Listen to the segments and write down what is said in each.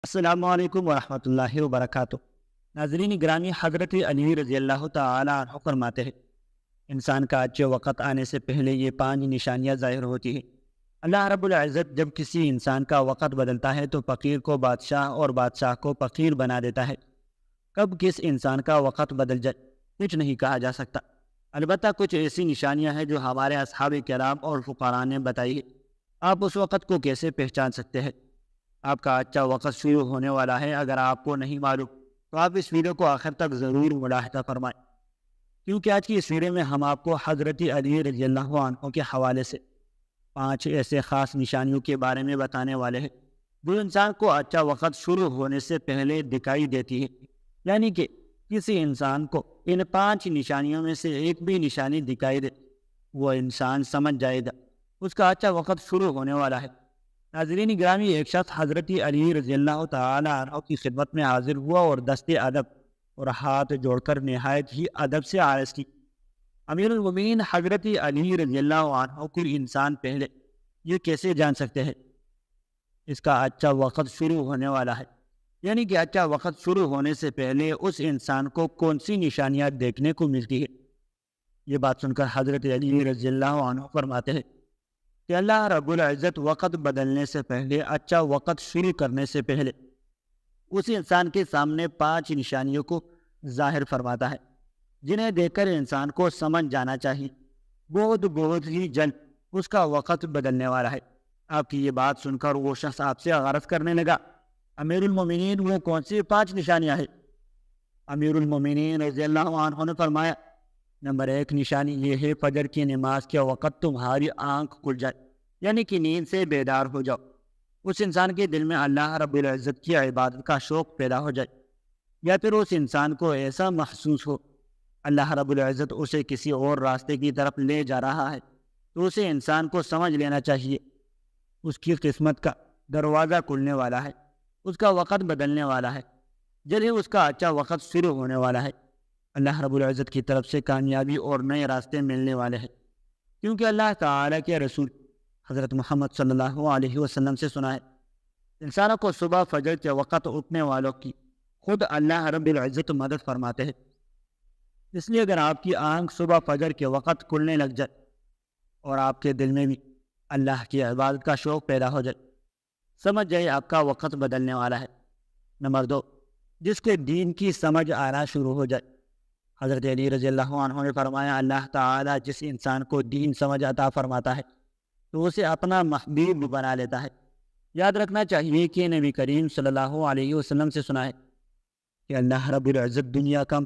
السلام علیکم ورحمۃ اللہ وبرکاتہ۔ ناظرین گرامی، حضرت علی رضی اللہ تعالی عنہ فرماتے ہیں انسان کا اچھے وقت آنے سے پہلے یہ 5 نشانیاں ظاہر ہوتی ہیں۔ اللہ رب العزت جب کسی انسان کا وقت بدلتا ہے تو فقیر کو بادشاہ اور بادشاہ کو فقیر بنا دیتا ہے۔ کب کس انسان کا وقت بدل جائے کچھ نہیں کہا جا سکتا، البتہ کچھ ایسی نشانیاں ہیں جو ہمارے اصحاب کرام اور فقراء نے بتائی ہے۔ آپ اس وقت کو کیسے پہچان سکتے ہیں؟ آپ کا اچھا وقت شروع ہونے والا ہے، اگر آپ کو نہیں معلوم تو آپ اس ویڈیو کو آخر تک ضرور ملاحظہ فرمائیں، کیونکہ آج کی اس ویڈیو میں ہم آپ کو حضرت علی رضی اللہ عنہ کے حوالے سے 5 ایسے خاص نشانیوں کے بارے میں بتانے والے ہیں جو انسان کو اچھا وقت شروع ہونے سے پہلے دکھائی دیتی ہے۔ یعنی کہ کسی انسان کو ان 5 نشانیوں میں سے ایک بھی نشانی دکھائی دے، وہ انسان سمجھ جائے گا اس کا اچھا وقت شروع ہونے والا ہے۔ ناظرین گرامی، ایک شخص حضرت علی رضی اللہ تعالی عنہ کی خدمت میں حاضر ہوا اور دست ادب اور ہاتھ جوڑ کر نہایت ہی ادب سے عرض کی، امیر المومنین حضرت علی رضی اللہ عنہ کوئی انسان پہلے یہ کیسے جان سکتے ہیں اس کا اچھا وقت شروع ہونے والا ہے؟ یعنی کہ اچھا وقت شروع ہونے سے پہلے اس انسان کو کون سی نشانیاں دیکھنے کو ملتی ہے؟ یہ بات سن کر حضرت علی رضی اللہ عنہ فرماتے ہیں کہ اللہ رب العزت وقت بدلنے سے پہلے، اچھا وقت شروع کرنے سے پہلے اس انسان کے سامنے 5 نشانیوں کو ظاہر فرماتا ہے، جنہیں دیکھ کر انسان کو سمجھ جانا چاہیے بہت ہی جلد اس کا وقت بدلنے والا ہے۔ آپ کی یہ بات سن کر وہ شخص آپ سے عرض کرنے لگا، امیر المومنین وہ کون سی 5 نشانیاں ہیں؟ امیر المومنین رضی اللہ عنہ نے فرمایا، نمبر 1 نشانی یہ ہے فجر کی نماز کے وقت تمہاری آنکھ کھل جائے، یعنی کہ نیند سے بیدار ہو جاؤ۔ اس انسان کے دل میں اللہ رب العزت کی عبادت کا شوق پیدا ہو جائے، یا پھر اس انسان کو ایسا محسوس ہو اللہ رب العزت اسے کسی اور راستے کی طرف لے جا رہا ہے، تو اسے انسان کو سمجھ لینا چاہیے اس کی قسمت کا دروازہ کھلنے والا ہے، اس کا وقت بدلنے والا ہے، جلد ہی اس کا اچھا وقت شروع ہونے والا ہے۔ اللہ رب العزت کی طرف سے کامیابی اور نئے راستے ملنے والے ہیں، کیونکہ اللہ تعالیٰ کے رسول حضرت محمد صلی اللہ علیہ وسلم سے سنا ہے، انسانوں کو صبح فجر کے وقت اٹھنے والوں کی خود اللہ رب العزت مدد فرماتے ہیں۔ اس لیے اگر آپ کی آنکھ صبح فجر کے وقت کھلنے لگ جائے اور آپ کے دل میں بھی اللہ کی عبادت کا شوق پیدا ہو جائے، سمجھ جائے آپ کا وقت بدلنے والا ہے۔ نمبر 2، جس کے دین کی سمجھ آنا شروع ہو جائے۔ حضرت علی رضی اللہ عنہ نے فرمایا، اللہ تعالیٰ جس انسان کو دین سمجھ عطا فرماتا ہے تو اسے اپنا محبوب بنا لیتا ہے۔ یاد رکھنا چاہیے کہ نبی کریم صلی اللہ علیہ وسلم سے سنا ہے کہ اللہ رب العزت دنیا کم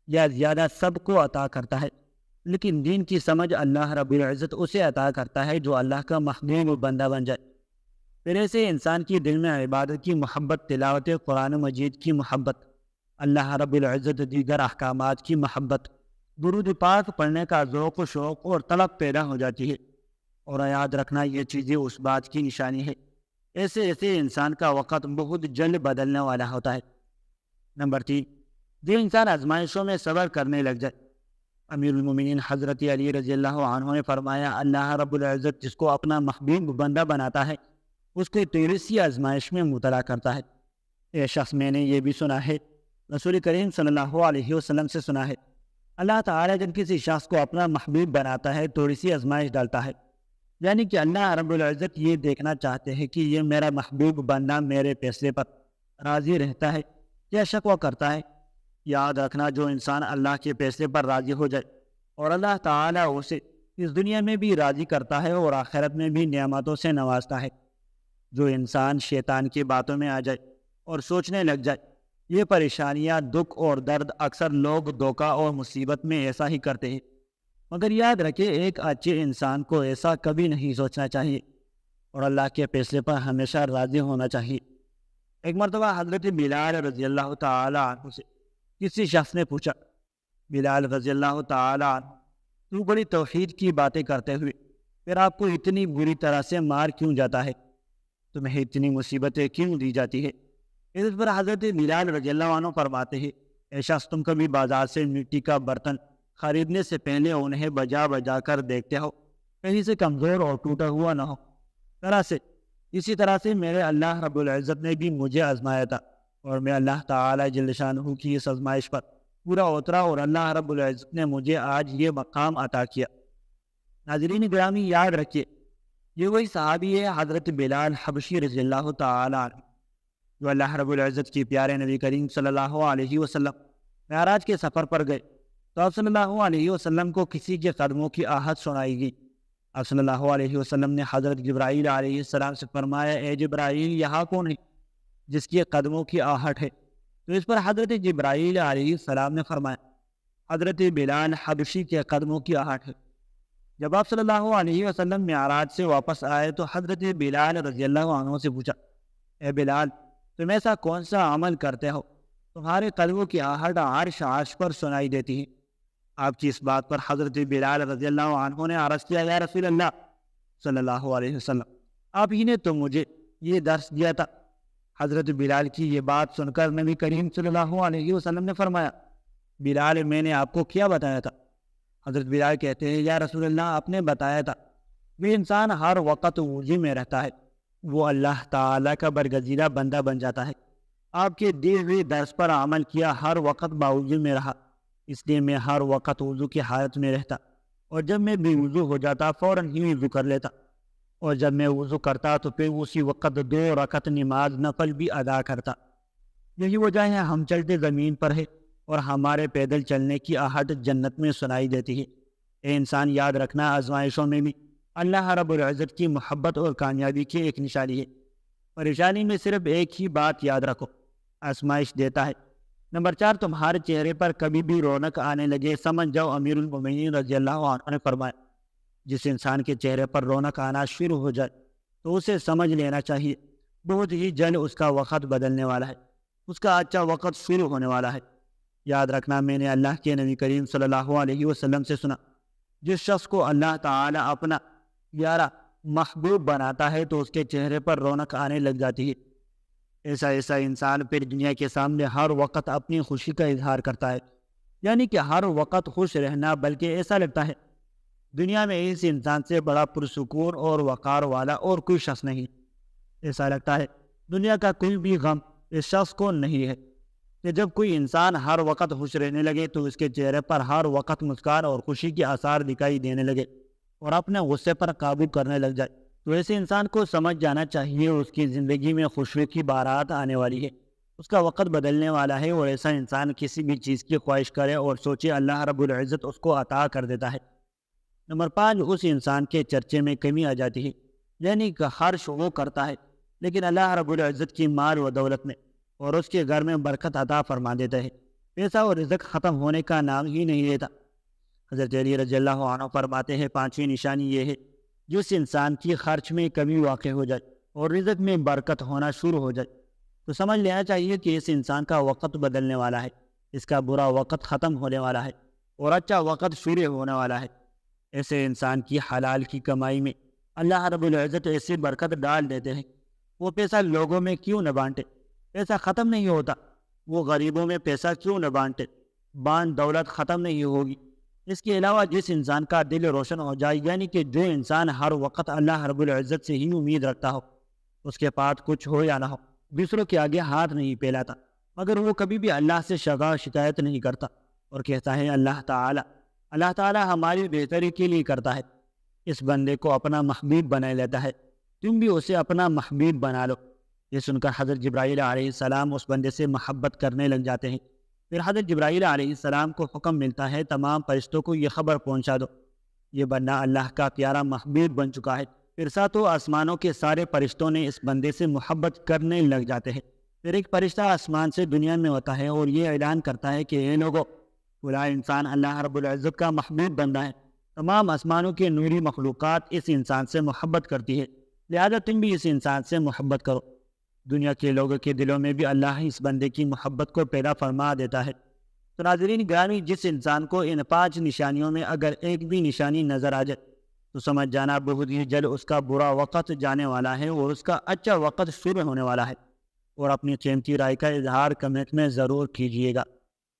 یا زیادہ سب کو عطا کرتا ہے، لیکن دین کی سمجھ اللہ رب العزت اسے عطا کرتا ہے جو اللہ کا محبوب بندہ بن جائے۔ پھر ایسے انسان کی دل میں عبادت کی محبت، تلاوت قرآن مجید کی محبت، اللہ رب العزت دیگر احکامات کی محبت، درود پاک پڑھنے کا ذوق و شوق اور طلب پیدا ہو جاتی ہے۔ اور یاد رکھنا یہ چیزیں اس بات کی نشانی ہے ایسے انسان کا وقت بہت جلد بدلنے والا ہوتا ہے۔ نمبر 3، جو انسان آزمائشوں میں صبر کرنے لگ جائے۔ امیر المومنین حضرت علی رضی اللہ عنہ نے فرمایا، اللہ رب العزت جس کو اپنا محبوب بندہ بناتا ہے اس کو 13 آزمائش میں مبتلا کرتا ہے۔ یہ شخص میں نے یہ بھی سنا ہے، رسول کریم صلی اللہ علیہ وسلم سے سنا ہے، اللہ تعالیٰ جب کسی شخص کو اپنا محبوب بناتا ہے 13 آزمائش ڈالتا ہے، یعنی کہ اللہ رب العزت یہ دیکھنا چاہتے ہیں کہ یہ میرا محبوب بندہ میرے فیصلے پر راضی رہتا ہے یا شکوہ کرتا ہے۔ یاد رکھنا، جو انسان اللہ کے فیصلے پر راضی ہو جائے اور اللہ تعالیٰ اسے اس دنیا میں بھی راضی کرتا ہے اور آخرت میں بھی نعمتوں سے نوازتا ہے۔ جو انسان شیطان کی باتوں میں آ جائے اور سوچنے لگ جائے، یہ پریشانیاں، دکھ اور درد اکثر لوگ دھوکہ اور مصیبت میں ایسا ہی کرتے ہیں، مگر یاد رکھیں ایک اچھے انسان کو ایسا کبھی نہیں سوچنا چاہیے اور اللہ کے فیصلے پر ہمیشہ راضی ہونا چاہیے۔ ایک مرتبہ حضرت بلال رضی اللہ تعالی عنہ سے کسی شخص نے پوچھا، بلال رضی اللہ تعالی عنہ، تو بڑی توحید کی باتیں کرتے ہوئے پھر آپ کو اتنی بری طرح سے مار کیوں جاتا ہے؟ تمہیں اتنی مصیبتیں کیوں دی جاتی ہے؟ اس پر حضرت بلال رضی اللہ عنہ فرماتے ہیں، اے شخص، تم کبھی بازار سے مٹی کا برتن خریدنے سے پہلے انہیں بجا کر دیکھتے ہو، کہیں سے کمزور اور ٹوٹا ہوا نہ ہو، طرح سے اسی طرح سے میرے اللہ رب العزت نے بھی مجھے آزمایا تھا، اور میں اللہ تعالیٰ جل شانہ کی اس آزمائش پر پورا اترا، اور اللہ رب العزت نے مجھے آج یہ مقام عطا کیا۔ ناظرین گرامی، یاد رکھیے، یہ وہی صحابی ہے حضرت بلال حبشی رضی اللہ تعالیٰ عنہ، جو اللہ رب العزت کی پیارے نبی کریم صلی اللہ علیہ وسلم معراج کے سفر پر گئے تو آپ صلی اللہ علیہ وسلم کو کسی کے قدموں کی آہٹ سنائی گئی۔ آپ صلی اللہ علیہ وسلم نے حضرت جبرائیل علیہ السلام سے فرمایا، اے جبرائیل، یہاں کون ہے جس کے قدموں کی آہٹ ہے؟ تو اس پر حضرت جبرائیل علیہ السلام نے فرمایا، حضرت بلال حبشی کے قدموں کی آہٹ ہے۔ جب آپ صلی اللہ علیہ وسلم معراج سے واپس آئے تو حضرت بلال رضی اللہ عنہ سے پوچھا، اے بلال، تم ایسا کون سا عمل کرتے ہو تمہارے قدموں کی آہٹ عرش پر سنائی دیتی ہے؟ آپ کی اس بات پر حضرت بلال رضی اللہ عنہ نے عرض کیا، یا رسول اللہ صلی اللہ علیہ وسلم، آپ ہی نے تو مجھے یہ درس دیا تھا۔ حضرت بلال کی یہ بات سن کر نبی کریم صلی اللہ علیہ وسلم نے فرمایا، بلال، میں نے آپ کو کیا بتایا تھا؟ حضرت بلال کہتے ہیں، یا رسول اللہ، آپ نے بتایا تھا وہ انسان ہر وقت وضو میں رہتا ہے، وہ اللہ تعالیٰ کا برگزیدہ بندہ بن جاتا ہے۔ آپ کے دیے ہوئے درس پر عمل کیا، ہر وقت باوضو میں رہا، اس لیے میں ہر وقت وضو کی حالت میں رہتا، اور جب میں بے وضو ہو جاتا فوراً ہی وضو کر لیتا، اور جب میں وضو کرتا تو پھر اسی وقت 2 رکعت نماز نفل بھی ادا کرتا۔ یہی وجہ ہے ہم چلتے زمین پر ہے اور ہمارے پیدل چلنے کی آہٹ جنت میں سنائی دیتی ہے۔ اے انسان، یاد رکھنا، آزمائشوں میں بھی اللہ رب العزت کی محبت اور کامیابی کی ایک نشانی ہے۔ پریشانی میں صرف ایک ہی بات یاد رکھو، آزمائش دیتا ہے۔ نمبر 4، تمہارے چہرے پر کبھی بھی رونق آنے لگے، سمجھ جاؤ امیر المومنین رضی اللہ عنہ نے فرمایا، جس انسان کے چہرے پر رونق آنا شروع ہو جائے تو اسے سمجھ لینا چاہیے بہت ہی جلد اس کا وقت بدلنے والا ہے، اس کا اچھا وقت شروع ہونے والا ہے۔ یاد رکھنا، میں نے اللہ کے نبی کریم صلی اللہ علیہ وسلم سے سنا، جس شخص کو اللہ تعالیٰ اپنا پیارا محبوب بناتا ہے تو اس کے چہرے پر رونق آنے لگ جاتی ہے۔ ایسا انسان پھر دنیا کے سامنے ہر وقت اپنی خوشی کا اظہار کرتا ہے، یعنی کہ ہر وقت خوش رہنا، بلکہ ایسا لگتا ہے دنیا میں اس انسان سے بڑا پرسکون اور وقار والا اور کوئی شخص نہیں۔ ایسا لگتا ہے دنیا کا کوئی بھی غم اس شخص کو نہیں ہے۔ کہ جب کوئی انسان ہر وقت خوش رہنے لگے تو اس کے چہرے پر ہر وقت مسکان اور خوشی کے آثار دکھائی دینے لگے اور اپنے غصے پر قابو کرنے لگ جائے، تو ایسے انسان کو سمجھ جانا چاہیے اس کی زندگی میں خوشی کی بارات آنے والی ہے، اس کا وقت بدلنے والا ہے۔ اور ایسا انسان کسی بھی چیز کی خواہش کرے اور سوچے، اللہ رب العزت اس کو عطا کر دیتا ہے۔ نمبر 5، اس انسان کے چرچے میں کمی آ جاتی ہے، یعنی کہ ہر شو کرتا ہے لیکن اللہ رب العزت کی مال و دولت میں اور اس کے گھر میں برکت عطا فرما دیتا ہے، پیسہ اور رزق ختم ہونے کا نام ہی نہیں لیتا۔ حضرت علی رضی اللہ عنہ فرماتے ہیں، 5ویں نشانی یہ ہے، جس انسان کی خرچ میں کمی واقع ہو جائے اور رزق میں برکت ہونا شروع ہو جائے تو سمجھ لینا چاہیے کہ اس انسان کا وقت بدلنے والا ہے، اس کا برا وقت ختم ہونے والا ہے اور اچھا وقت شروع ہونے والا ہے۔ ایسے انسان کی حلال کی کمائی میں اللہ رب العزت ایسی برکت ڈال دیتے ہیں، وہ پیسہ لوگوں میں کیوں نہ بانٹے، پیسہ ختم نہیں ہوتا، وہ غریبوں میں پیسہ کیوں نہ بانٹے، دولت ختم نہیں ہوگی۔ اس کے علاوہ جس انسان کا دل روشن ہو جائے، یعنی کہ جو انسان ہر وقت اللہ رب العزت سے ہی امید رکھتا ہو، اس کے پاس کچھ ہو یا نہ ہو، دوسروں کے آگے ہاتھ نہیں پھیلاتا، مگر وہ کبھی بھی اللہ سے شکایت نہیں کرتا اور کہتا ہے اللہ تعالیٰ ہماری بہتری کے لیے کرتا ہے، اس بندے کو اپنا محبوب بنا لیتا ہے، تم بھی اسے اپنا محبوب بنا لو۔ یہ سن کر حضرت جبرائیل علیہ السلام اس بندے سے محبت کرنے لگ جاتے ہیں۔ پھر حضرت جبرائیل علیہ السلام کو حکم ملتا ہے، تمام فرشتوں کو یہ خبر پہنچا دو، یہ بندہ اللہ کا پیارا محبوب بن چکا ہے۔ پھر ساتوں آسمانوں کے سارے فرشتوں نے اس بندے سے محبت کرنے لگ جاتے ہیں۔ پھر ایک فرشتہ آسمان سے دنیا میں ہوتا ہے اور یہ اعلان کرتا ہے کہ اے لوگو، فلاں انسان اللہ رب العزت کا محبوب بندہ ہے، تمام آسمانوں کے نوری مخلوقات اس انسان سے محبت کرتی ہے، لہذا تم بھی اس انسان سے محبت کرو۔ دنیا کے لوگوں کے دلوں میں بھی اللہ اس بندے کی محبت کو پیدا فرما دیتا ہے۔ تو ناظرین گرامی، جس انسان کو ان 5 نشانیوں میں اگر ایک بھی نشانی نظر آ جائے تو سمجھ جانا بہت ہی جلد اس کا برا وقت جانے والا ہے اور اس کا اچھا وقت شروع ہونے والا ہے۔ اور اپنی قیمتی رائے کا اظہار کمنٹ میں ضرور کیجیے گا۔